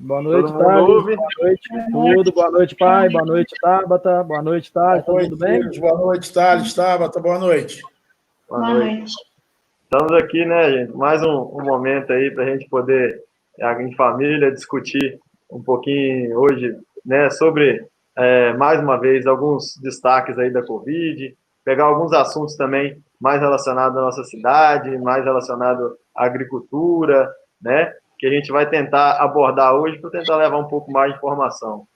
Boa noite, Todo mundo Thales. ouve? Boa noite, tudo. Boa noite, pai. Boa noite, Tabata. Boa noite, Thales. Todo mundo bem? Boa noite, Thales, Tabata. Boa noite. Boa noite. Estamos aqui, né, gente? Mais um momento aí para a gente poder, em família, discutir um pouquinho hoje, né, sobre, mais uma vez, alguns destaques aí da Covid, pegar alguns assuntos também mais relacionados à nossa cidade, mais relacionados à agricultura, né, que a gente vai tentar abordar hoje para tentar levar um pouco mais de informação.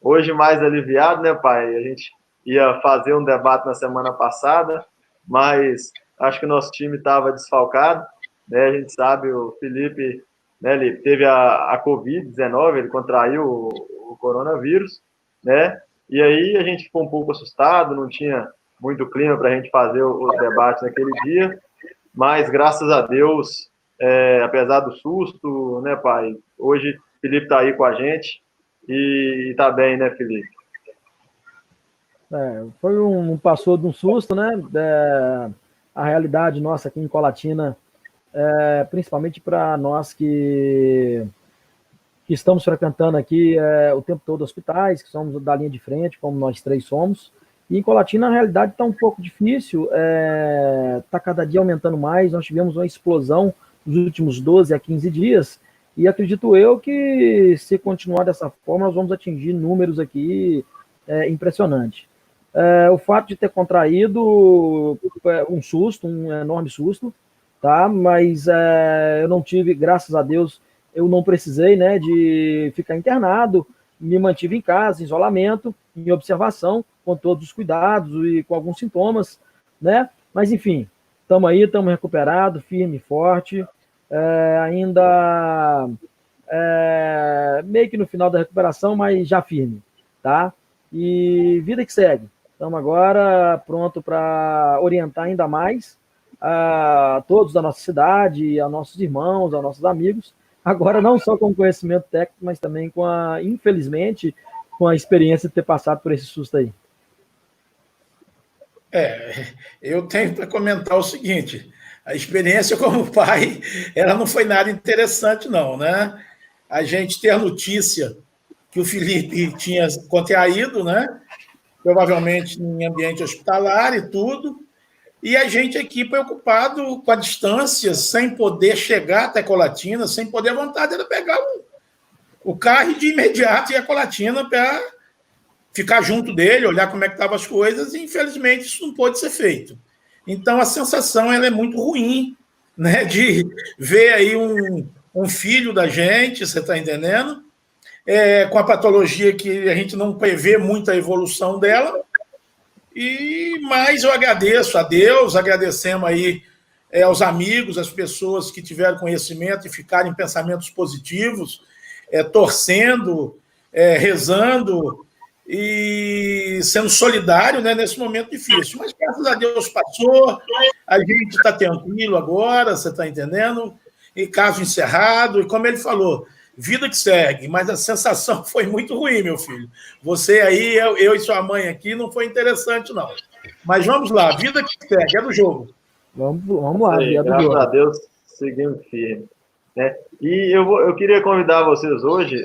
Hoje, mais aliviado, né, pai? A gente ia fazer um debate na semana passada, mas acho que o nosso time estava desfalcado, né? A gente sabe, o Felipe, né, ele teve a Covid-19, ele contraiu o coronavírus, né? E aí a gente ficou um pouco assustado, não tinha muito clima para a gente fazer os debates naquele dia, mas graças a Deus, apesar do susto, né, pai? Hoje o Felipe está aí com a gente e está bem, né, Felipe? Passou de um susto, né? A realidade nossa aqui em Colatina, principalmente para nós que estamos frequentando aqui o tempo todo hospitais, que somos da linha de frente, como nós três somos. E em Colatina a realidade está um pouco difícil, está cada dia aumentando mais. Nós tivemos uma explosão nos últimos 12 a 15 dias, e acredito eu que, se continuar dessa forma, nós vamos atingir números aqui impressionantes. O fato de ter contraído um susto, um enorme susto, tá? Mas eu não tive, graças a Deus, eu não precisei, né, de ficar internado, me mantive em casa, em isolamento, em observação, com todos os cuidados e com alguns sintomas, né? Mas, enfim, estamos aí, estamos recuperados, firme e forte, ainda meio que no final da recuperação, mas já firme, tá? E vida que segue. Estamos agora pronto para orientar ainda mais a todos da nossa cidade, a nossos irmãos, a nossos amigos, agora não só com conhecimento técnico, mas também infelizmente, com a experiência de ter passado por esse susto aí. Eu tenho para comentar o seguinte: a experiência como pai, ela não foi nada interessante, não, né? A gente ter a notícia que o Felipe tinha contraído, né? Provavelmente em ambiente hospitalar e tudo, e a gente aqui preocupado com a distância, sem poder chegar até Colatina, sem poder, a vontade era pegar o carro e de imediato ir a Colatina para ficar junto dele, olhar como é que estavam as coisas, e infelizmente isso não pôde ser feito. Então a sensação ela é muito ruim, né, de ver aí um filho da gente, você está entendendo? Com a patologia que a gente não prevê muita evolução dela, mas eu agradeço a Deus, agradecemos aí aos amigos, às pessoas que tiveram conhecimento e ficaram em pensamentos positivos, torcendo, rezando e sendo solidário, né, nesse momento difícil. Mas graças a Deus passou, a gente está tranquilo agora, você está entendendo? E caso encerrado, e como ele falou, vida que segue, mas a sensação foi muito ruim, meu filho. Você aí, eu e sua mãe aqui, não foi interessante, não. Mas vamos lá, vida que segue, é do jogo. Vamos lá, é do graças jogo. A Deus, seguimos firme. Né? E eu queria convidar vocês hoje,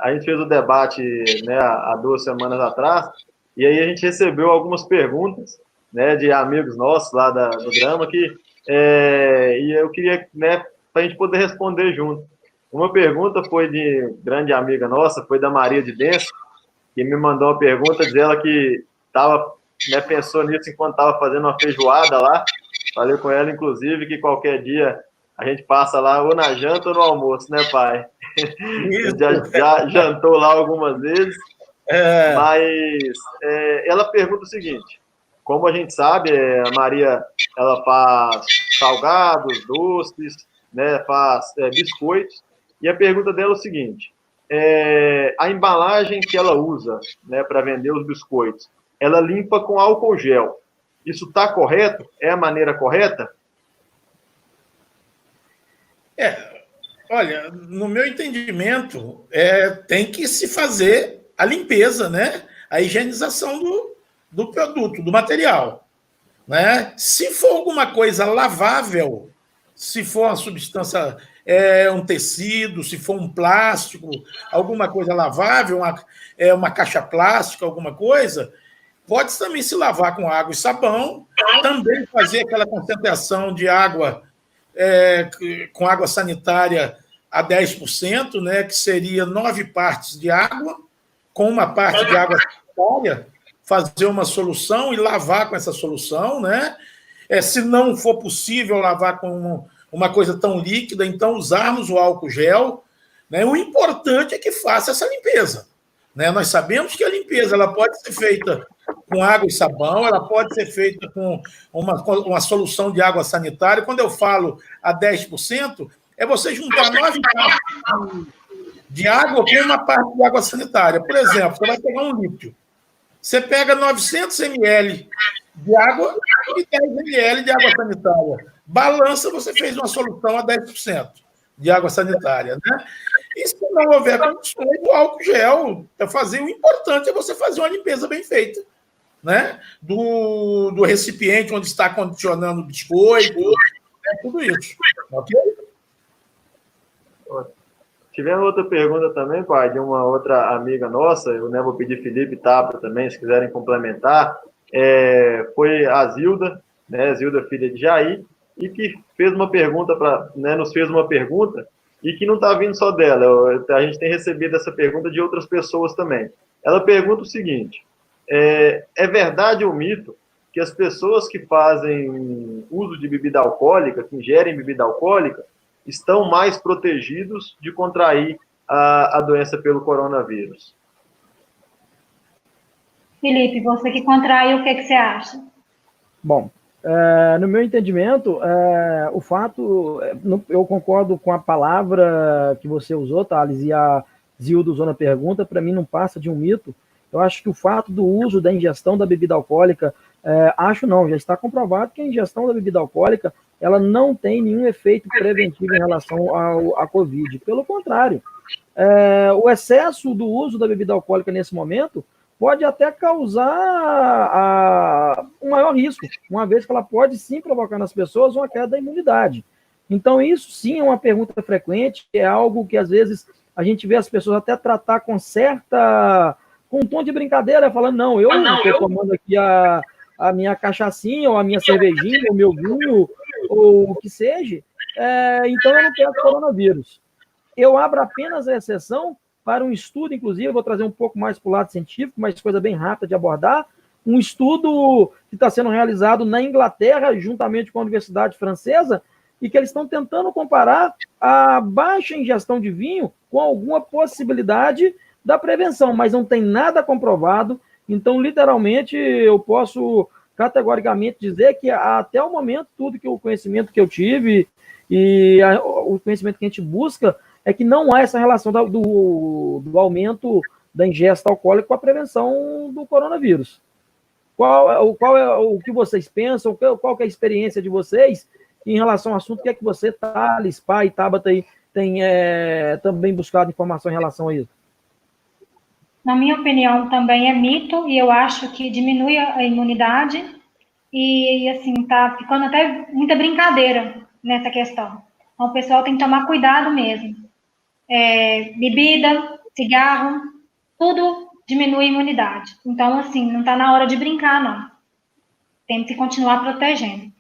a gente fez o debate, né, há 2 semanas atrás, e aí a gente recebeu algumas perguntas, né, de amigos nossos lá do Grama, e eu queria, né, para a gente poder responder junto. Uma pergunta foi de grande amiga nossa, foi da Maria de Denso, que me mandou uma pergunta, dizendo que né, pensou nisso enquanto estava fazendo uma feijoada lá. Falei com ela, inclusive, que qualquer dia a gente passa lá ou na janta ou no almoço, né, pai? já jantou lá algumas vezes, mas ela pergunta o seguinte: como a gente sabe, a Maria ela faz salgados, doces, né, faz biscoitos, e a pergunta dela é o seguinte: a embalagem que ela usa, né, para vender os biscoitos, ela limpa com álcool gel. Isso está correto? É a maneira correta? Olha, no meu entendimento, tem que se fazer a limpeza, né? A higienização do produto, do material. Né? Se for alguma coisa lavável, se for uma substância um tecido, se for um plástico, alguma coisa lavável, uma caixa plástica, alguma coisa, pode também se lavar com água e sabão, também fazer aquela concentração de água com água sanitária a 10%, né, que seria 9 partes de água, com uma parte de água sanitária, fazer uma solução e lavar com essa solução, né? Se não for possível lavar com uma coisa tão líquida, então usarmos o álcool gel, né? O importante é que faça essa limpeza, né? Nós sabemos que a limpeza ela pode ser feita com água e sabão, ela pode ser feita com uma solução de água sanitária. Quando eu falo a 10%, é você juntar 9 partes de água com uma parte de água sanitária. Por exemplo, você vai pegar um litro. Você pega 900 ml de água e 10 ml de água sanitária. Balança, você fez uma solução a 10% de água sanitária, né? E se não houver condições, o álcool gel para fazer, o importante é você fazer uma limpeza bem feita, né? Do recipiente onde está condicionando o biscoito, tudo isso. Ok? Tivemos outra pergunta também, pai, de uma outra amiga nossa, eu vou pedir Felipe e Tabata também, se quiserem complementar, foi a Zilda, né, Zilda, filha de Jair, e que fez uma pergunta, nos fez uma pergunta, e que não está vindo só dela, a gente tem recebido essa pergunta de outras pessoas também. Ela pergunta o seguinte, é verdade ou mito que as pessoas que fazem uso de bebida alcoólica, que ingerem bebida alcoólica, estão mais protegidos de contrair a doença pelo coronavírus? Felipe, você que contraiu, o que você acha? Bom, no meu entendimento, o fato, eu concordo com a palavra que você usou, Thales, e a Zilda usou na pergunta, para mim não passa de um mito. Eu acho que o fato do uso da ingestão da bebida alcoólica, já está comprovado que a ingestão da bebida alcoólica ela não tem nenhum efeito preventivo em relação à Covid. Pelo contrário, o excesso do uso da bebida alcoólica nesse momento pode até causar um maior risco, uma vez que ela pode sim provocar nas pessoas uma queda da imunidade. Então, isso sim é uma pergunta frequente, é algo que às vezes a gente vê as pessoas até tratar com um tom de brincadeira, falando, não, eu estou tomando aqui a minha cachaçinha, ou a minha cervejinha, o meu vinho, ou o que seja, então eu não pego coronavírus. Eu abro apenas a exceção para um estudo, inclusive, eu vou trazer um pouco mais para o lado científico, mas coisa bem rápida de abordar, um estudo que está sendo realizado na Inglaterra, juntamente com a Universidade Francesa, e que eles estão tentando comparar a baixa ingestão de vinho com alguma possibilidade da prevenção, mas não tem nada comprovado. Então, literalmente, eu posso categoricamente dizer que até o momento, o conhecimento que eu tive e o conhecimento que a gente busca é que não há essa relação do aumento da ingesta alcoólica com a prevenção do coronavírus. Qual é o que vocês pensam? Qual que é a experiência de vocês em relação ao assunto? O que é que você, Thales, Pai, Tabata, tem também buscado informação em relação a isso? Na minha opinião, também é mito, e eu acho que diminui a imunidade, e assim, tá ficando até muita brincadeira nessa questão. Então, o pessoal tem que tomar cuidado mesmo. Bebida, cigarro, tudo diminui a imunidade. Então, assim, não está na hora de brincar, não. Tem que continuar protegendo.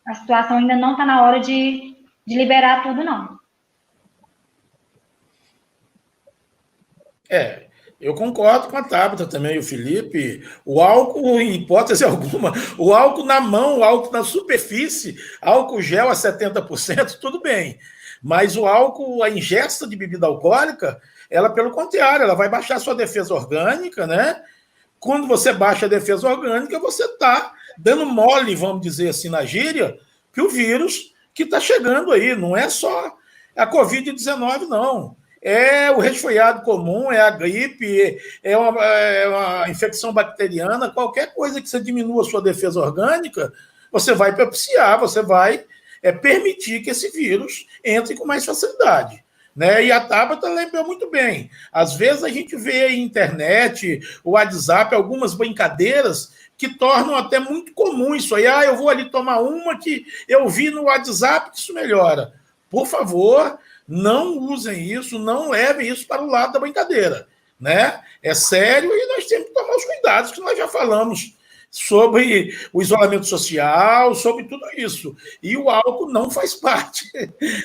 A situação ainda não está na hora de liberar tudo, não. Eu concordo com a Tabata também, o Felipe. O álcool, em hipótese alguma, o álcool na mão, o álcool na superfície, álcool gel a 70%, tudo bem. Mas o álcool, a ingesta de bebida alcoólica, ela, pelo contrário, ela vai baixar a sua defesa orgânica, né? Quando você baixa a defesa orgânica, você está dando mole, vamos dizer assim, na gíria, que o vírus que está chegando aí, não é só a Covid-19, não. É o resfriado comum, é a gripe, é uma infecção bacteriana, qualquer coisa que você diminua a sua defesa orgânica, você vai propiciar, você vai permitir que esse vírus entre com mais facilidade. Né? E a Tabata lembrou muito bem. Às vezes a gente vê aí internet, o WhatsApp, algumas brincadeiras que tornam até muito comum isso aí. Eu vou ali tomar uma que eu vi no WhatsApp que isso melhora. Por favor, Não usem isso, não levem isso para o lado da brincadeira, né? É sério e nós temos que tomar os cuidados que nós já falamos sobre o isolamento social, sobre tudo isso. E o álcool não faz parte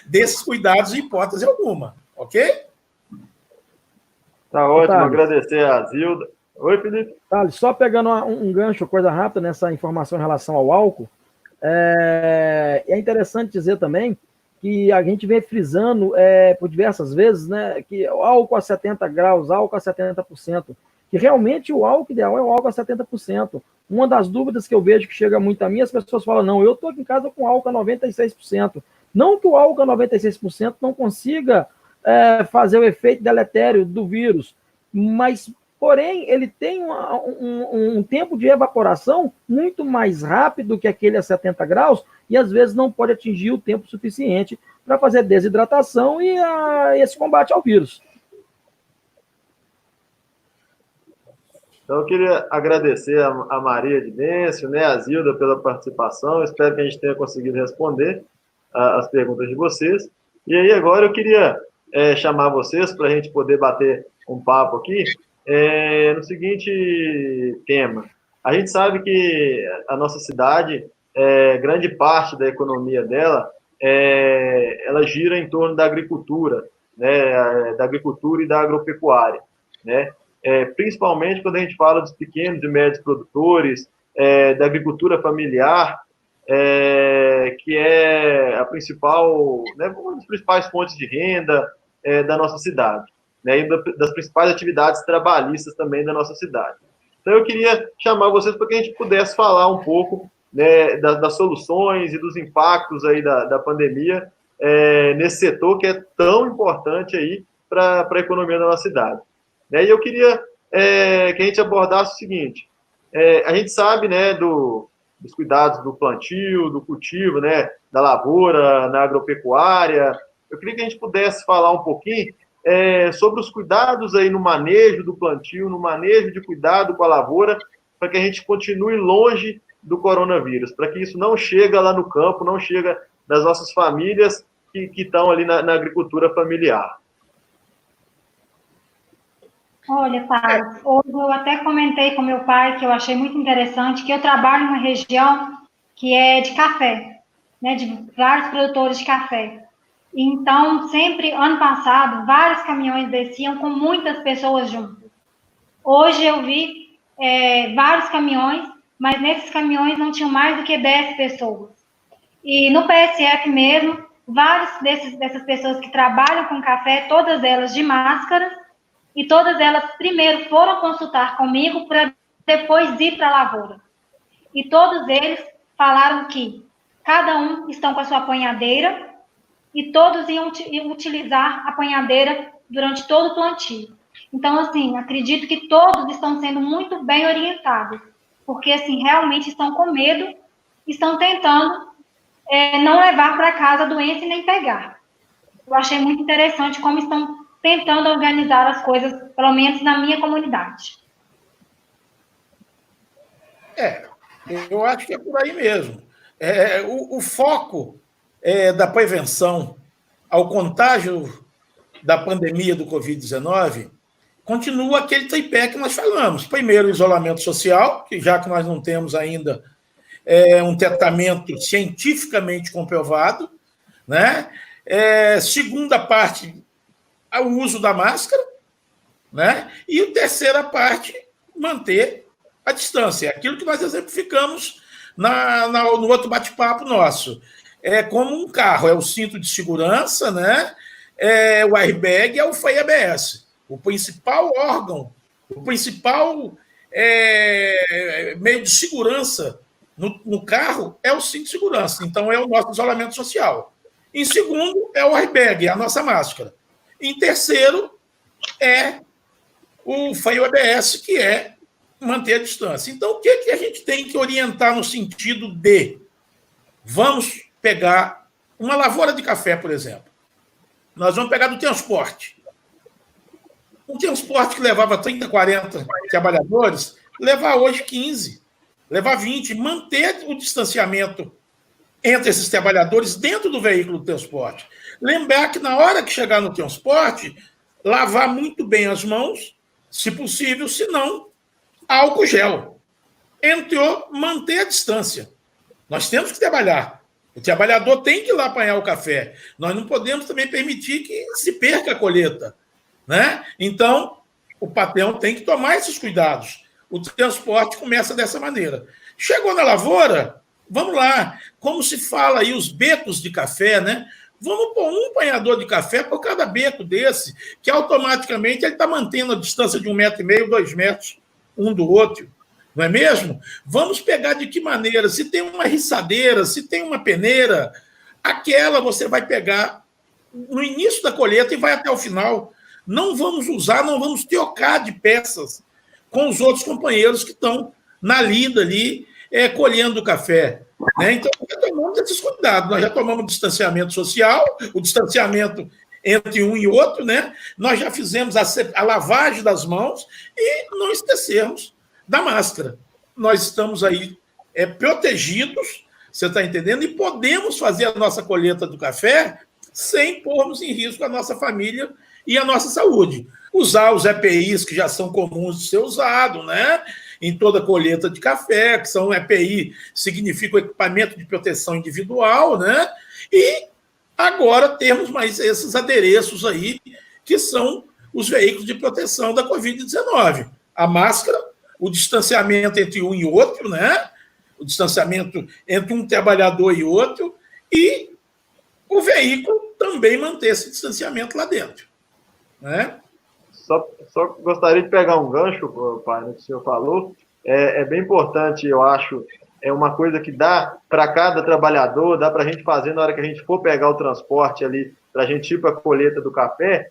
desses cuidados em hipótese alguma, ok? Tá ótimo, Thales, agradecer a Zilda. Oi, Felipe. Thales, só pegando um gancho, coisa rápida nessa informação em relação ao álcool, é interessante dizer também que a gente vem frisando por diversas vezes, né, que o álcool a 70 graus, álcool a 70%, que realmente o álcool ideal é o álcool a 70%. Uma das dúvidas que eu vejo que chega muito a mim, as pessoas falam, não, eu estou aqui em casa com álcool a 96%. Não que o álcool a 96% não consiga fazer o efeito deletério do vírus, mas, porém, ele tem um tempo de evaporação muito mais rápido que aquele a 70 graus e, às vezes, não pode atingir o tempo suficiente para fazer desidratação e esse combate ao vírus. Então, eu queria agradecer a Maria de Bêncio, né, a Zilda pela participação. Espero que a gente tenha conseguido responder as perguntas de vocês. E aí, agora, eu queria chamar vocês para a gente poder bater um papo aqui no seguinte tema. A gente sabe que a nossa cidade, grande parte da economia dela, ela gira em torno da agricultura, né, da agricultura e da agropecuária, né? Principalmente quando a gente fala dos pequenos e médios produtores, da agricultura familiar, que é a principal, né, uma das principais fontes de renda da nossa cidade, né, e das principais atividades trabalhistas também da nossa cidade. Então, eu queria chamar vocês para que a gente pudesse falar um pouco, né, das soluções e dos impactos aí da pandemia nesse setor que é tão importante aí para a economia da nossa cidade. E eu queria que a gente abordasse o seguinte: a gente sabe, né, dos cuidados do plantio, do cultivo, né, da lavoura, na agropecuária. Eu queria que a gente pudesse falar um pouquinho sobre os cuidados aí no manejo do plantio, no manejo de cuidado com a lavoura, para que a gente continue longe do coronavírus, para que isso não chegue lá no campo, não chegue nas nossas famílias que estão ali na agricultura familiar. Olha, Thales, hoje eu até comentei com meu pai que eu achei muito interessante, que eu trabalho em uma região que é de café, né, de vários produtores de café. Então, sempre, ano passado, vários caminhões desciam com muitas pessoas juntas. Hoje eu vi vários caminhões, mas nesses caminhões não tinham mais do que 10 pessoas. E no PSF mesmo, várias dessas pessoas que trabalham com café, todas elas de máscara, e todas elas primeiro foram consultar comigo para depois ir para a lavoura. E todos eles falaram que cada um estão com a sua apanhadeira e todos iam utilizar a apanhadeira durante todo o plantio. Então, assim, acredito que todos estão sendo muito bem orientados, porque, assim, realmente estão com medo, estão tentando não levar para casa a doença e nem pegar. Eu achei muito interessante como estão tentando organizar as coisas, pelo menos na minha comunidade. Eu acho que é por aí mesmo. O foco da prevenção ao contágio da pandemia do Covid-19 continua aquele tripé que nós falamos. Primeiro, o isolamento social, que já que nós não temos ainda um tratamento cientificamente comprovado, né? Segunda parte, o uso da máscara, né? E a terceira parte, manter a distância. É aquilo que nós exemplificamos no outro bate-papo nosso. É como um carro, é o cinto de segurança, né? O airbag, é o freio ABS. O principal órgão, o principal meio de segurança no carro é o cinto de segurança. Então, é o nosso isolamento social. Em segundo, é o airbag, a nossa máscara. Em terceiro, é o freio ABS, que é manter a distância. Então, o que a gente tem que orientar no sentido de vamos pegar uma lavoura de café, por exemplo. Nós vamos pegar do transporte. Um transporte que levava 30, 40 trabalhadores, levar hoje 15, levar 20, manter o distanciamento entre esses trabalhadores dentro do veículo do transporte. Lembrar que na hora que chegar no transporte, lavar muito bem as mãos, se possível, se não, álcool gel. Entrou, manter a distância. Nós temos que trabalhar. O trabalhador tem que ir lá apanhar o café. Nós não podemos também permitir que se perca a colheita, né? Então, o patrão tem que tomar esses cuidados. O transporte começa dessa maneira. Chegou na lavoura, vamos lá. Como se fala aí os becos de café, né? Vamos pôr um apanhador de café por cada beco desse, que automaticamente ele está mantendo a distância de 1,5 metro, 2 metros um do outro. Não é mesmo? Vamos pegar de que maneira? Se tem uma riçadeira, se tem uma peneira, aquela você vai pegar no início da colheita e vai até o final. Não vamos usar, não vamos trocar de peças com os outros companheiros que estão na lida ali, colhendo o café. Né? Então, já tomamos esses cuidados. Nós já tomamos o distanciamento social, o distanciamento entre um e outro, né? Nós já fizemos a lavagem das mãos e não esquecermos da máscara. Nós estamos aí protegidos, você está entendendo? E podemos fazer a nossa colheita do café sem pormos em risco a nossa família e a nossa saúde. Usar os EPIs que já são comuns de ser usado, né? Em toda colheita de café, que são EPI, significa o equipamento de proteção individual, né? E agora temos mais esses adereços aí, que são os veículos de proteção da Covid-19. A máscara, o distanciamento entre um e outro, né? O distanciamento entre um trabalhador e outro, e o veículo também manter esse distanciamento lá dentro, né? Só gostaria de pegar um gancho, pai, no que o senhor falou. É bem importante, eu acho, é uma coisa que dá para cada trabalhador, dá para a gente fazer na hora que a gente for pegar o transporte ali, para a gente ir para a colheita do café,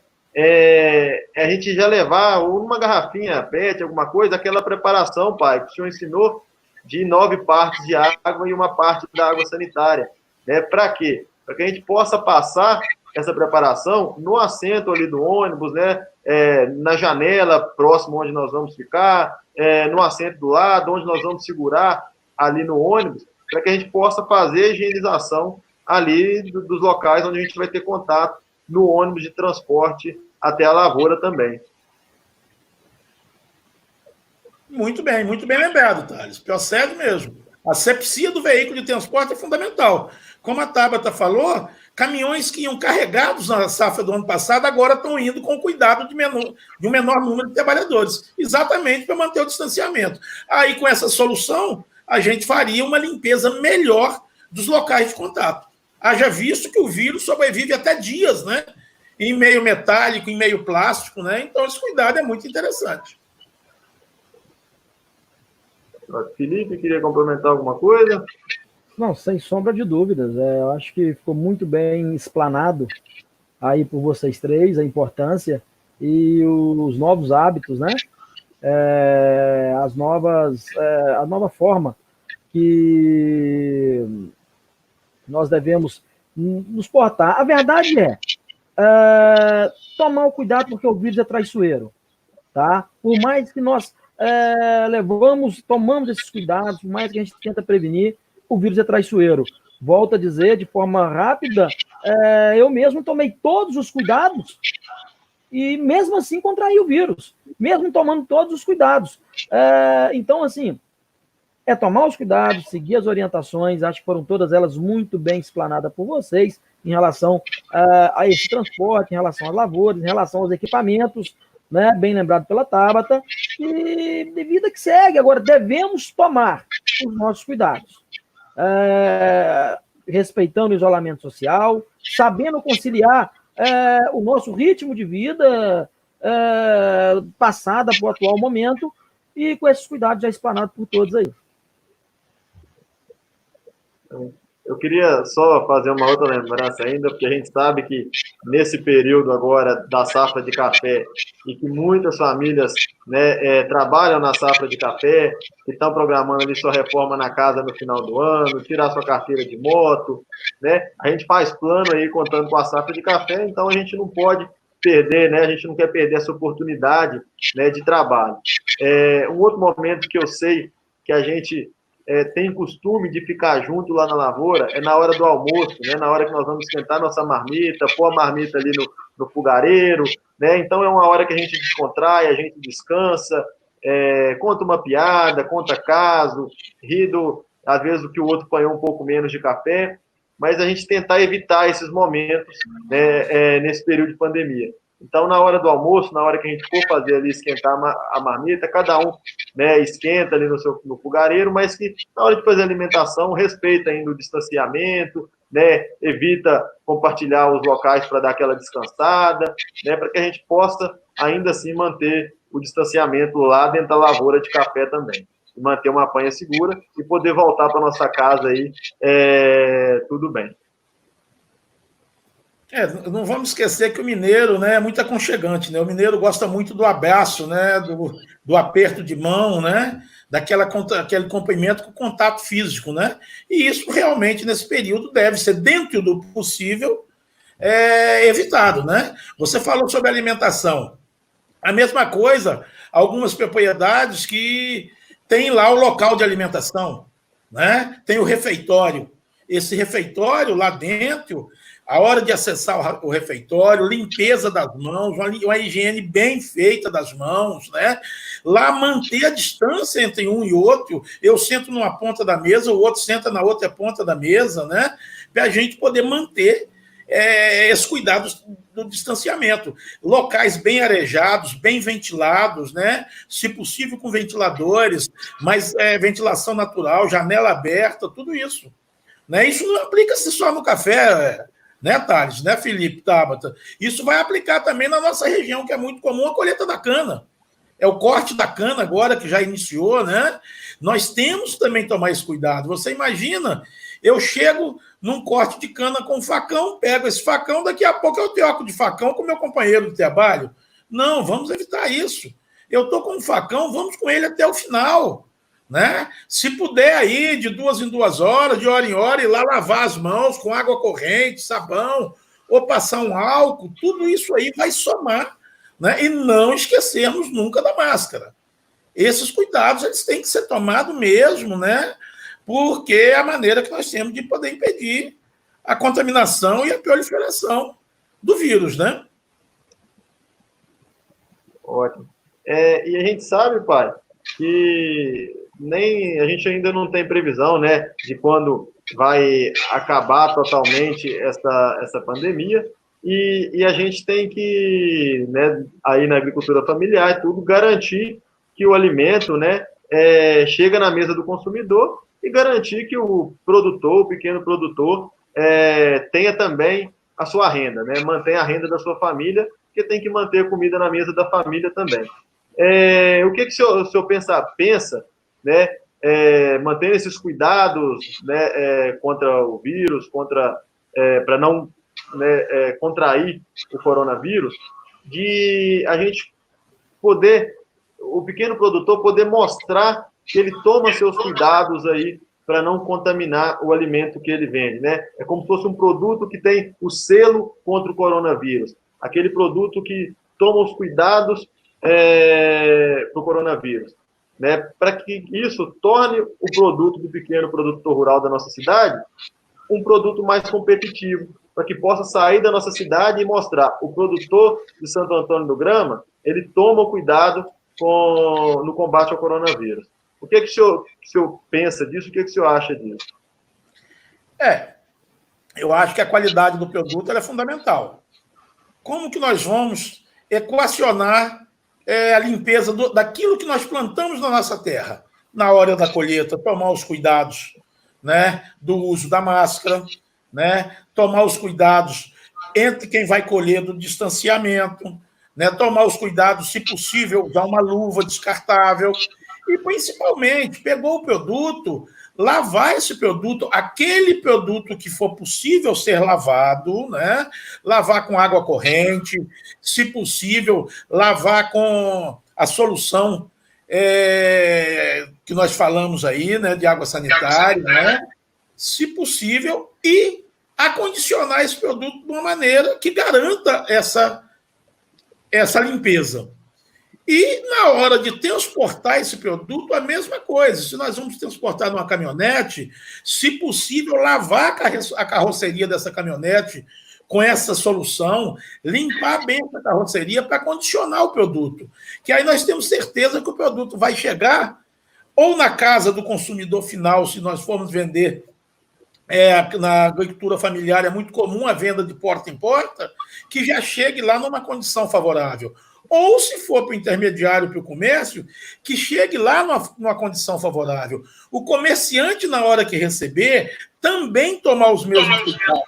a gente já levar uma garrafinha PET, alguma coisa, aquela preparação, pai, que o senhor ensinou, de 9 partes de água e uma parte da água sanitária. Né? Para quê? Para que a gente possa passar essa preparação no assento ali do ônibus, né? Na janela próximo onde nós vamos ficar, no assento do lado, onde nós vamos segurar ali no ônibus, para que a gente possa fazer a higienização ali dos locais onde a gente vai ter contato no ônibus de transporte até a lavoura também. Muito bem lembrado, Thales. Procede mesmo. A asepsia do veículo de transporte é fundamental. Como a Tabata falou, caminhões que iam carregados na safra do ano passado agora estão indo com cuidado de um menor número de trabalhadores, exatamente para manter o distanciamento. Aí, com essa solução, a gente faria uma limpeza melhor dos locais de contato. Haja visto que o vírus sobrevive até dias, né? Em meio metálico, em meio plástico, né? Então, esse cuidado é muito interessante. Felipe, queria complementar alguma coisa? Não, sem sombra de dúvidas. Eu acho que ficou muito bem explanado aí por vocês três, a importância e os novos hábitos, né? A nova forma que nós devemos nos portar. A verdade tomar o cuidado porque o vírus é traiçoeiro, tá? Por mais que nós tomamos esses cuidados, por mais que a gente tenta prevenir, o vírus é traiçoeiro. Volto a dizer de forma rápida, eu mesmo tomei todos os cuidados e mesmo assim contraí o vírus, mesmo tomando todos os cuidados. Então, assim, tomar os cuidados, seguir as orientações, acho que foram todas elas muito bem explanadas por vocês em relação a esse transporte, em relação às lavouras, em relação aos equipamentos, né, bem lembrado pela Tabata, e de vida que segue. Agora, devemos tomar os nossos cuidados, respeitando o isolamento social, sabendo conciliar o nosso ritmo de vida passada para o atual momento, e com esses cuidados já explanados por todos aí. Eu queria só fazer uma outra lembrança ainda, porque a gente sabe que nesse período agora da safra de café, e que muitas famílias, né, trabalham na safra de café, que estão programando ali sua reforma na casa no final do ano, tirar sua carteira de moto, né? A gente faz plano aí contando com a safra de café, então a gente não pode perder, né? A gente não quer perder essa oportunidade, né, de trabalho. Um outro momento que eu sei que a gente tem costume de ficar junto lá na lavoura é na hora do almoço, né? Na hora que nós vamos esquentar nossa marmita, pôr a marmita ali no fogareiro, né? Então é uma hora que a gente descontrai, a gente descansa, conta uma piada, conta caso, ri às vezes o que o outro apanhou um pouco menos de café, mas a gente tentar evitar esses momentos, né, nesse período de pandemia. Então, na hora do almoço, na hora que a gente for fazer ali, esquentar a marmita, cada um, né, esquenta ali no fogareiro, mas que na hora de fazer a alimentação, respeita ainda o distanciamento, né, evita compartilhar os locais para dar aquela descansada, né, para que a gente possa ainda assim manter o distanciamento lá dentro da lavoura de café também. Manter uma apanha segura e poder voltar para nossa casa aí, tudo bem. Não vamos esquecer que o mineiro, né, é muito aconchegante, né? O mineiro gosta muito do abraço, né, do aperto de mão, né, aquele cumprimento com contato físico, né? E isso realmente nesse período deve ser, dentro do possível, evitado, né? Você falou sobre alimentação. A mesma coisa, algumas propriedades que tem lá o local de alimentação, né? Tem o refeitório. Esse refeitório lá dentro, a hora de acessar o refeitório, limpeza das mãos, uma higiene bem feita das mãos, né? Lá manter a distância entre um e outro. Eu sento numa ponta da mesa, o outro senta na outra ponta da mesa, né? Para a gente poder manter esses cuidados do distanciamento. Locais bem arejados, bem ventilados, né? Se possível com ventiladores, mas ventilação natural, janela aberta, tudo isso. Né? Isso não aplica-se só no café, né, Thales, né, Felipe, Tabata? Isso vai aplicar também na nossa região, que é muito comum, a colheita da cana. É o corte da cana agora, que já iniciou, né? Nós temos também que tomar esse cuidado. Você imagina, eu chego num corte de cana com um facão, pego esse facão, daqui a pouco eu troco de facão com meu companheiro de trabalho. Não, vamos evitar isso. Eu estou com um facão, vamos com ele até o final. Né? Se puder aí, de 2 em 2 horas, de hora em hora, ir lá lavar as mãos com água corrente, sabão, ou passar um álcool, tudo isso aí vai somar, né? E não esquecermos nunca da máscara. Esses cuidados eles têm que ser tomados mesmo, né? Porque é a maneira que nós temos de poder impedir a contaminação e a proliferação do vírus, né? Ótimo. E a gente sabe, pai, que a gente ainda não tem previsão, né, de quando vai acabar totalmente essa pandemia, e a gente tem que, né, aí na agricultura familiar e tudo, garantir que o alimento, né, chega na mesa do consumidor e garantir que o produtor, o pequeno produtor, tenha também a sua renda, né, mantenha a renda da sua família, porque tem que manter a comida na mesa da família também. O que o senhor pensa, né, mantendo esses cuidados, né, contra o vírus, para não, né, contrair o coronavírus, de a gente poder, o pequeno produtor poder mostrar que ele toma seus cuidados aí para não contaminar o alimento que ele vende, né? É como se fosse um produto que tem o selo contra o coronavírus, aquele produto que toma os cuidados para o coronavírus, né? Para que isso torne o produto do pequeno produtor rural da nossa cidade um produto mais competitivo, para que possa sair da nossa cidade e mostrar o produtor de Santo Antônio do Grama, ele toma cuidado no combate ao coronavírus. O que o senhor pensa disso? O que o senhor acha disso? Eu acho que a qualidade do produto é fundamental. Como que nós vamos equacionar a limpeza daquilo que nós plantamos na nossa terra? Na hora da colheita, tomar os cuidados, né, do uso da máscara, né, tomar os cuidados entre quem vai colher do distanciamento, né, tomar os cuidados, se possível, usar uma luva descartável e, principalmente, pegou o produto, lavar esse produto, aquele produto que for possível ser lavado, né? Lavar com água corrente, se possível, lavar com a solução que nós falamos aí, né? De água sanitária, né? Se possível, e acondicionar esse produto de uma maneira que garanta essa limpeza. E na hora de transportar esse produto, a mesma coisa. Se nós vamos transportar numa caminhonete, se possível, lavar a carroceria dessa caminhonete com essa solução, limpar bem essa carroceria para condicionar o produto. Que aí nós temos certeza que o produto vai chegar ou na casa do consumidor final, se nós formos vender na agricultura familiar, é muito comum a venda de porta em porta, que já chegue lá numa condição favorável. Ou, se for para o intermediário, para o comércio, que chegue lá numa condição favorável. O comerciante, na hora que receber, também tomar os mesmos cuidados.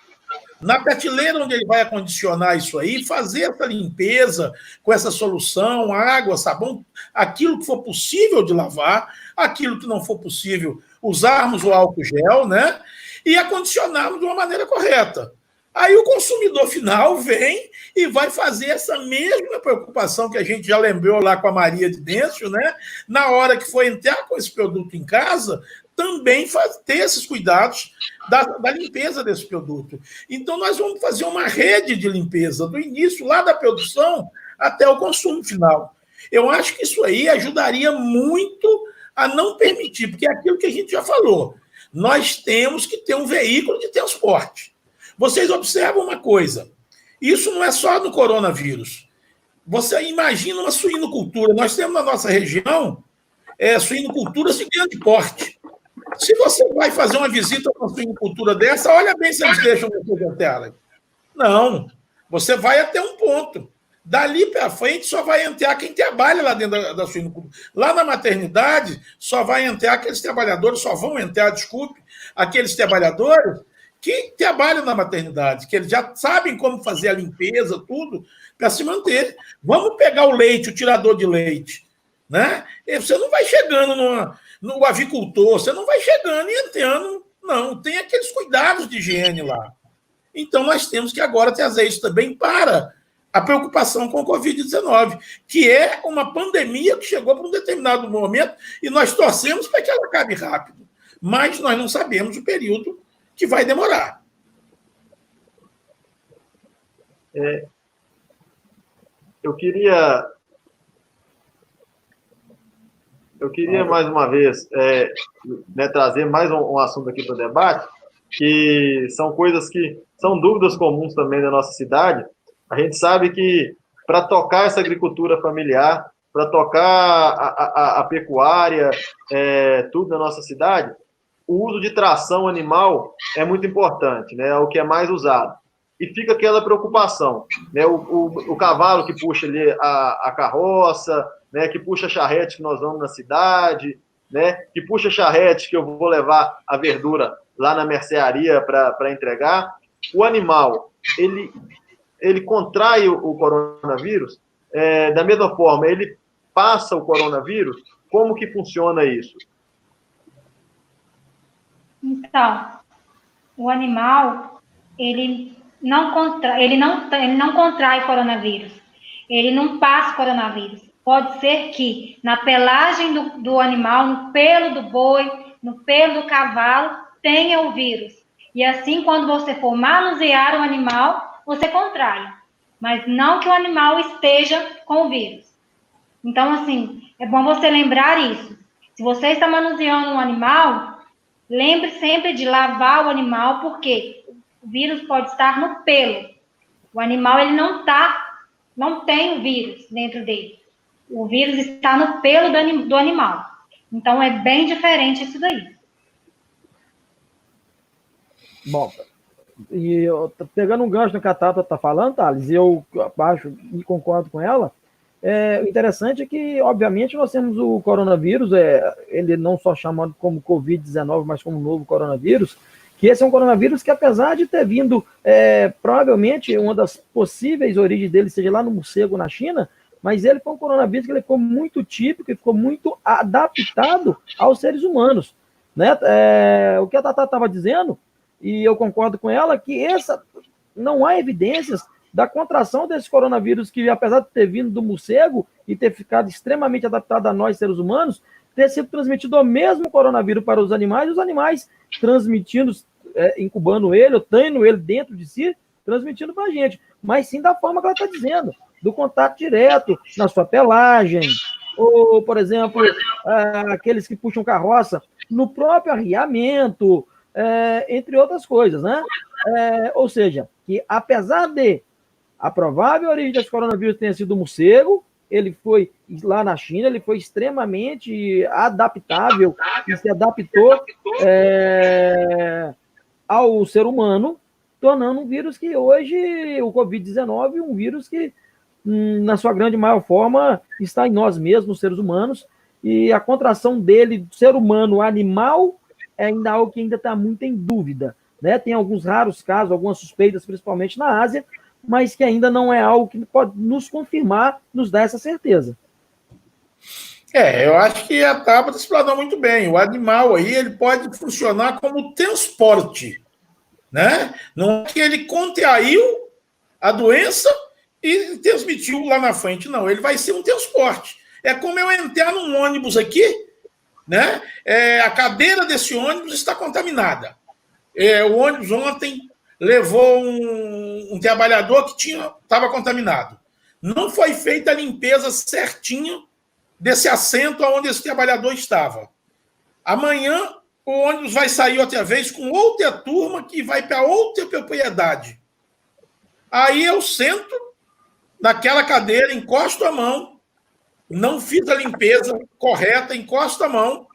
Na prateleira onde ele vai acondicionar isso aí, fazer essa limpeza com essa solução, água, sabão, aquilo que for possível de lavar, aquilo que não for possível, usarmos o álcool gel, né? E acondicionarmos de uma maneira correta. Aí o consumidor final vem e vai fazer essa mesma preocupação que a gente já lembrou lá com a Maria de Dentro, né? Na hora que for entrar com esse produto em casa, também ter esses cuidados da limpeza desse produto. Então, nós vamos fazer uma rede de limpeza, do início, lá da produção, até o consumo final. Eu acho que isso aí ajudaria muito a não permitir, porque é aquilo que a gente já falou. Nós temos que ter um veículo de transporte. Vocês observam uma coisa, isso não é só no coronavírus. Você imagina uma suinocultura. Nós temos na nossa região suinoculturas de grande porte. Se você vai fazer uma visita a uma suinocultura dessa, olha bem se eles deixam você entrar. Não, você vai até um ponto. Dali para frente só vai entrar quem trabalha lá dentro da suinocultura. Lá na maternidade só vai entrar aqueles trabalhadores, só vão entrar, desculpe, aqueles trabalhadores que trabalham na maternidade, que eles já sabem como fazer a limpeza, tudo, para se manter. Vamos pegar o leite, o tirador de leite, né? E você não vai chegando no avicultor, você não vai chegando e entrando, não. Tem aqueles cuidados de higiene lá. Então, nós temos que agora trazer isso também para a preocupação com o Covid-19, que é uma pandemia que chegou para um determinado momento e nós torcemos para que ela acabe rápido. Mas nós não sabemos o período que vai demorar. Eu queria mais uma vez trazer mais um assunto aqui para o debate, que são coisas que são dúvidas comuns também da nossa cidade. A gente sabe que para tocar essa agricultura familiar, para tocar a pecuária, tudo na nossa cidade, o uso de tração animal é muito importante, né? É o que é mais usado. E fica aquela preocupação, né? O cavalo que puxa ali a carroça, né? Que puxa a charrete que nós vamos na cidade, né? Que puxa a charrete que eu vou levar a verdura lá na mercearia para entregar. O animal, ele contrai o coronavírus, da mesma forma, ele passa o coronavírus. Como que funciona isso? Então, o animal, ele não contrai coronavírus, ele não passa coronavírus. Pode ser que na pelagem do animal, no pelo do boi, no pelo do cavalo, tenha o vírus. E assim, quando você for manusear o animal, você contrai. Mas não que o animal esteja com o vírus. Então, assim, é bom você lembrar isso. Se você está manuseando um animal, lembre sempre de lavar o animal, porque o vírus pode estar no pelo. O animal, ele não tem o vírus dentro dele. O vírus está no pelo do animal. Então, é bem diferente isso daí. Bom, e pegando um gancho no que a Tata está falando, Thales, e eu acho e concordo com ela, o interessante é que, obviamente, nós temos o coronavírus, ele não só chamado como Covid-19, mas como novo coronavírus, que esse é um coronavírus que, apesar de ter vindo, provavelmente, uma das possíveis origens dele seja lá no morcego, na China, mas ele foi um coronavírus que ele ficou muito típico e ficou muito adaptado aos seres humanos, né? O que a Tata estava dizendo, e eu concordo com ela, que não há evidências da contração desse coronavírus que, apesar de ter vindo do morcego e ter ficado extremamente adaptado a nós, seres humanos, ter sido transmitido o mesmo coronavírus para os animais, e os animais transmitindo, incubando ele, ou tendo ele dentro de si, transmitindo para a gente. Mas sim da forma que ela está dizendo. do contato direto na sua pelagem, ou, por exemplo, aqueles que puxam carroça no próprio arriamento, entre outras coisas, né? Ou seja, que apesar de a provável origem desse coronavírus tenha sido o morcego, ele foi lá na China, ele foi extremamente adaptável e se adaptou ao ser humano, tornando um vírus que hoje, o Covid-19, um vírus que, na sua grande maior forma, está em nós mesmos, seres humanos, e a contração dele, do ser humano animal, é ainda algo que ainda está muito em dúvida, né? Tem alguns raros casos, algumas suspeitas, principalmente na Ásia, mas que ainda não é algo que pode nos confirmar, nos dar essa certeza. Eu acho que a Tabata explanou muito bem. O animal aí, ele pode funcionar como transporte, né? Não é que ele contraiu a doença e transmitiu lá na frente, não. Ele vai ser um transporte. É como eu entrar num ônibus aqui, né? A cadeira desse ônibus está contaminada. O ônibus ontem levou um trabalhador que estava contaminado. Não foi feita a limpeza certinha desse assento onde esse trabalhador estava. Amanhã, o ônibus vai sair outra vez com outra turma que vai para outra propriedade. Aí eu sento naquela cadeira, encosto a mão, não fiz a limpeza correta, encosto a mão,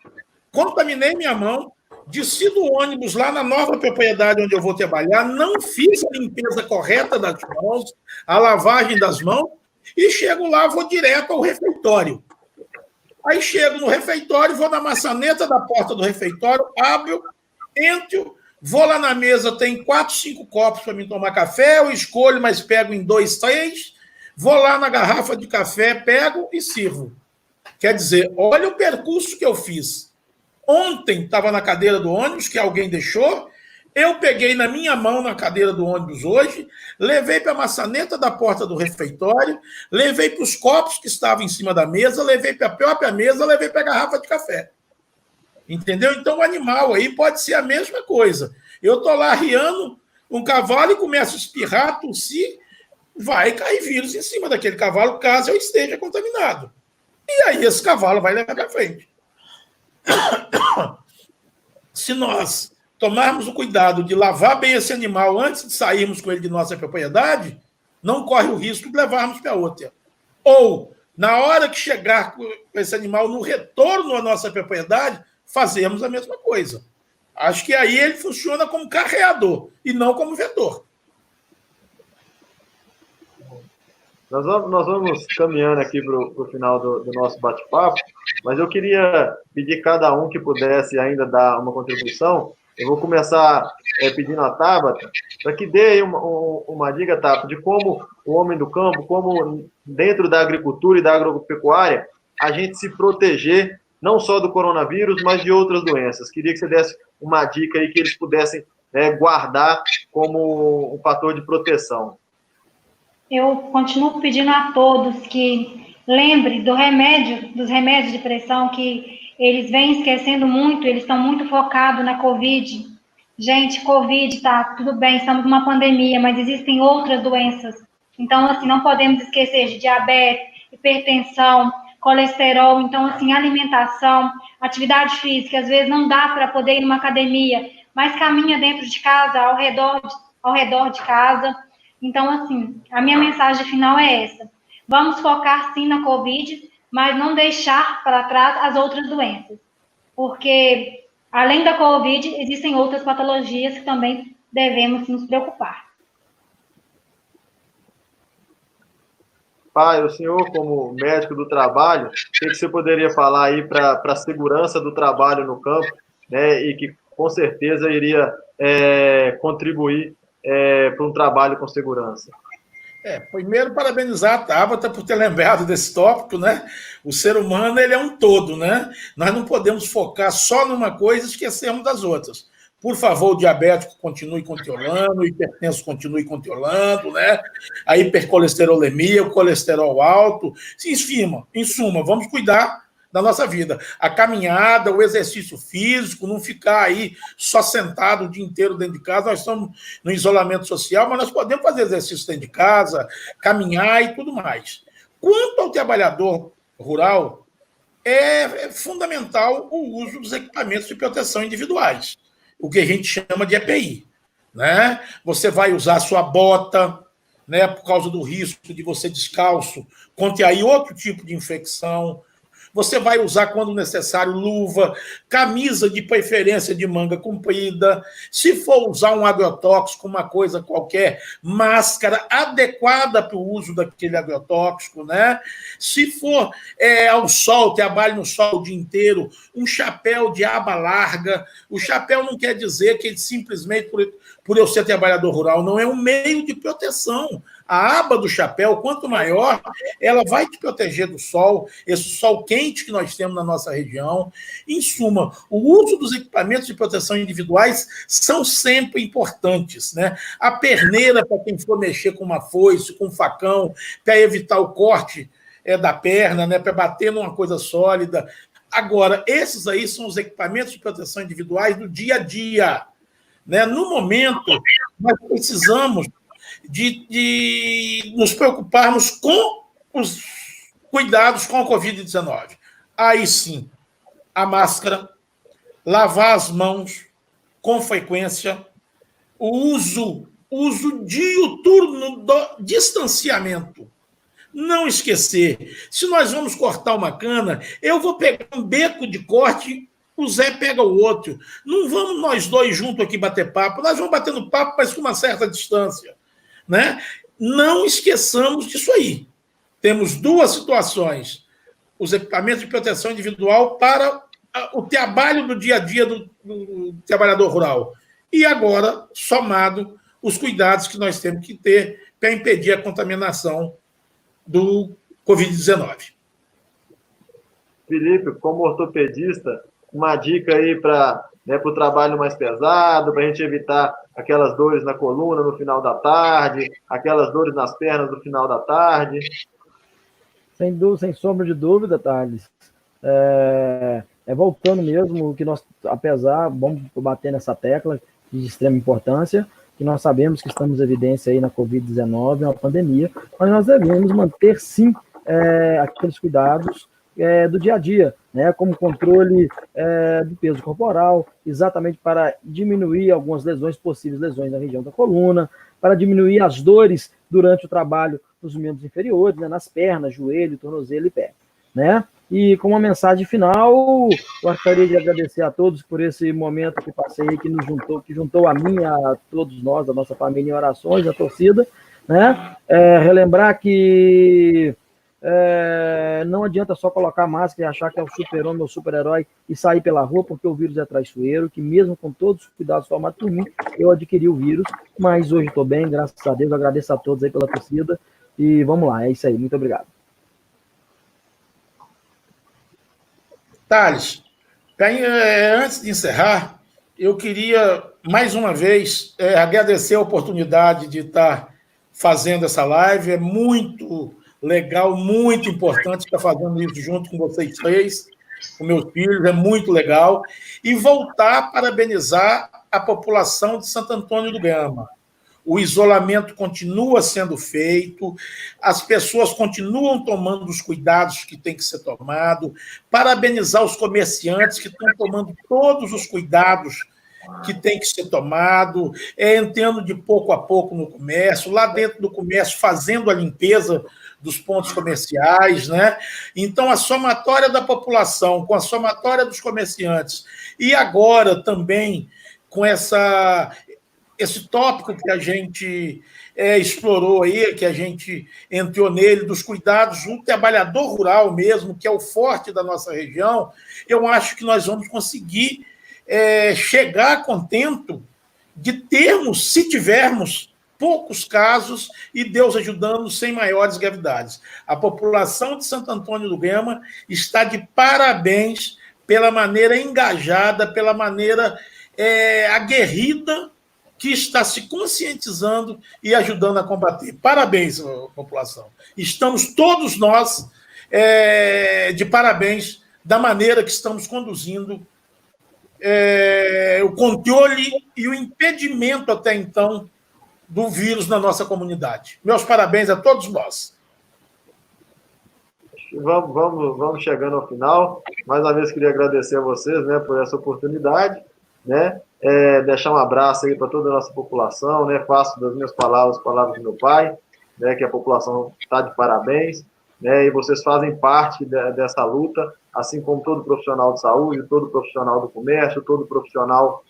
contaminei minha mão, desci do ônibus lá na nova propriedade onde eu vou trabalhar, não fiz a limpeza correta das mãos, a lavagem das mãos, e chego lá, vou direto ao refeitório. Aí chego no refeitório, vou na maçaneta da porta do refeitório, abro, entro, vou lá na mesa, tem 4, 5 copos para mim tomar café, eu escolho, mas pego em 2, 3, vou lá na garrafa de café, pego e sirvo. Quer dizer, olha o percurso que eu fiz. Ontem estava na cadeira do ônibus, que alguém deixou, eu peguei na minha mão na cadeira do ônibus hoje, levei para a maçaneta da porta do refeitório, levei para os copos que estavam em cima da mesa, levei para a própria mesa, levei para a garrafa de café. Entendeu? Então o animal aí pode ser a mesma coisa. Eu estou lá arriando um cavalo e começo a espirrar, tossir, vai cair vírus em cima daquele cavalo, caso eu esteja contaminado. E aí esse cavalo vai levar para frente. Se nós tomarmos o cuidado de lavar bem esse animal antes de sairmos com ele de nossa propriedade, não corre o risco de levarmos para outra. Ou, na hora que chegar com esse animal no retorno à nossa propriedade, fazemos a mesma coisa. Acho que aí ele funciona como carreador e não como vetor. Nós vamos caminhando aqui para o final do nosso bate-papo, mas eu queria pedir cada um que pudesse ainda dar uma contribuição. Eu vou começar pedindo a Tabata, para que dê uma dica, Tabata, de como o homem do campo, como dentro da agricultura e da agropecuária, a gente se proteger, não só do coronavírus, mas de outras doenças. Queria que você desse uma dica aí que eles pudessem guardar como um fator de proteção. Eu continuo pedindo a todos que lembrem dos remédios de pressão, que eles vêm esquecendo muito, eles estão muito focados na Covid. Gente, Covid, tá, tudo bem, estamos numa pandemia, mas existem outras doenças. Então, assim, não podemos esquecer de diabetes, hipertensão, colesterol. Então, assim, alimentação, atividade física, às vezes não dá para poder ir numa academia, mas caminha dentro de casa, ao redor de casa. Então, assim, a minha mensagem final é essa. Vamos focar, sim, na Covid, mas não deixar para trás as outras doenças. Porque, além da Covid, existem outras patologias que também devemos nos preocupar. Pai, o senhor, como médico do trabalho, o que você poderia falar aí para a segurança do trabalho no campo, né, e que, com certeza, iria contribuir para um trabalho com segurança? Primeiro, parabenizar a Tabata por ter lembrado desse tópico, né? O ser humano, ele é um todo, né? Nós não podemos focar só numa coisa e esquecermos das outras. Por favor, o diabético continue controlando, o hipertenso continue controlando, né? A hipercolesterolemia, o colesterol alto. Em suma, vamos cuidar da nossa vida. A caminhada, o exercício físico, não ficar aí só sentado o dia inteiro dentro de casa. Nós estamos no isolamento social, mas nós podemos fazer exercício dentro de casa, caminhar e tudo mais. Quanto ao trabalhador rural, é fundamental o uso dos equipamentos de proteção individuais, o que a gente chama de EPI. Né? Você vai usar a sua bota, né, por causa do risco de você descalço contrair outro tipo de infecção. Você vai usar, quando necessário, luva, camisa de preferência de manga comprida. Se for usar um agrotóxico, uma coisa qualquer, máscara adequada para o uso daquele agrotóxico, né? Se for ao sol, trabalho no sol o dia inteiro, um chapéu de aba larga. O chapéu não quer dizer que ele simplesmente, por eu ser trabalhador rural, não é um meio de proteção. A aba do chapéu, quanto maior, ela vai te proteger do sol, esse sol quente que nós temos na nossa região. Em suma, o uso dos equipamentos de proteção individuais são sempre importantes, né? A perneira, para quem for mexer com uma foice, com um facão, para evitar o corte da perna, né? Para bater numa coisa sólida. Agora, esses aí são os equipamentos de proteção individuais do dia a dia. Né? No momento, nós precisamos de nos preocuparmos com os cuidados com a Covid-19. Aí sim, a máscara, lavar as mãos com frequência, o uso diuturno do distanciamento. Não esquecer, se nós vamos cortar uma cana, eu vou pegar um beco de corte, o Zé pega o outro. Não vamos nós dois juntos aqui bater papo, nós vamos batendo papo, mas com uma certa distância. Né? Não esqueçamos disso aí. Temos duas situações: os equipamentos de proteção individual para o trabalho do dia a dia do trabalhador rural. E agora, somado, os cuidados que nós temos que ter para impedir a contaminação do Covid-19. Felipe, como ortopedista, uma dica aí para o trabalho mais pesado, para a gente evitar aquelas dores na coluna no final da tarde, aquelas dores nas pernas no final da tarde. Sem sombra de dúvida, Thales. Voltando mesmo, que nós, apesar, vamos bater nessa tecla de extrema importância, que nós sabemos que estamos em evidência aí na Covid-19, é uma pandemia, mas nós devemos manter, sim, aqueles cuidados do dia a dia, né, como controle do peso corporal, exatamente para diminuir algumas possíveis lesões na região da coluna, para diminuir as dores durante o trabalho nos membros inferiores, né, nas pernas, joelho, tornozelo e pé. Né? E com uma mensagem final, gostaria de agradecer a todos por esse momento que passei, que juntou a mim, a todos nós, a nossa família em orações, a torcida, né? Relembrar que não adianta só colocar máscara e achar que é o super-homem, o super-herói e sair pela rua, porque o vírus é traiçoeiro, que mesmo com todos os cuidados tomados por mim, eu adquiri o vírus, mas hoje estou bem, graças a Deus, agradeço a todos aí pela torcida, e vamos lá, é isso aí, muito obrigado. Thales, antes de encerrar, eu queria, mais uma vez, agradecer a oportunidade de estar fazendo essa live. É muito legal, muito importante estar fazendo isso junto com vocês três, com meus filhos, é muito legal. E voltar a parabenizar a população de Santo Antônio do Gama. O isolamento continua sendo feito, as pessoas continuam tomando os cuidados que tem que ser tomado. Parabenizar os comerciantes que estão tomando todos os cuidados que tem que ser tomado, entrando de pouco a pouco no comércio, lá dentro do comércio fazendo a limpeza dos pontos comerciais, né? Então, a somatória da população com a somatória dos comerciantes e agora também com esse tópico que a gente explorou aí, que a gente entrou nele, dos cuidados do trabalhador rural mesmo, que é o forte da nossa região, eu acho que nós vamos conseguir chegar contento de termos, se tivermos, poucos casos e Deus ajudando sem maiores gravidades. A população de Santo Antônio do Gama está de parabéns pela maneira engajada, pela maneira aguerrida que está se conscientizando e ajudando a combater. Parabéns, população. Estamos todos nós de parabéns da maneira que estamos conduzindo o controle e o impedimento, até então, do vírus na nossa comunidade. Meus parabéns a todos nós. Vamos chegando ao final. Mais uma vez, queria agradecer a vocês, né, por essa oportunidade, né, deixar um abraço aí para toda a nossa população, né, faço das minhas palavras, palavras do meu pai, né, que a população está de parabéns, né, e vocês fazem parte dessa luta, assim como todo profissional de saúde, todo profissional do comércio, todo profissional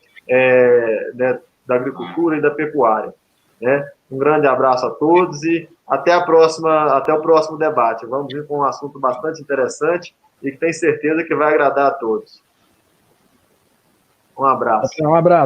né, da agricultura e da pecuária, né. Um grande abraço a todos e até o próximo debate. Vamos vir com um assunto bastante interessante e que tenho certeza que vai agradar a todos. Um abraço. Um abraço.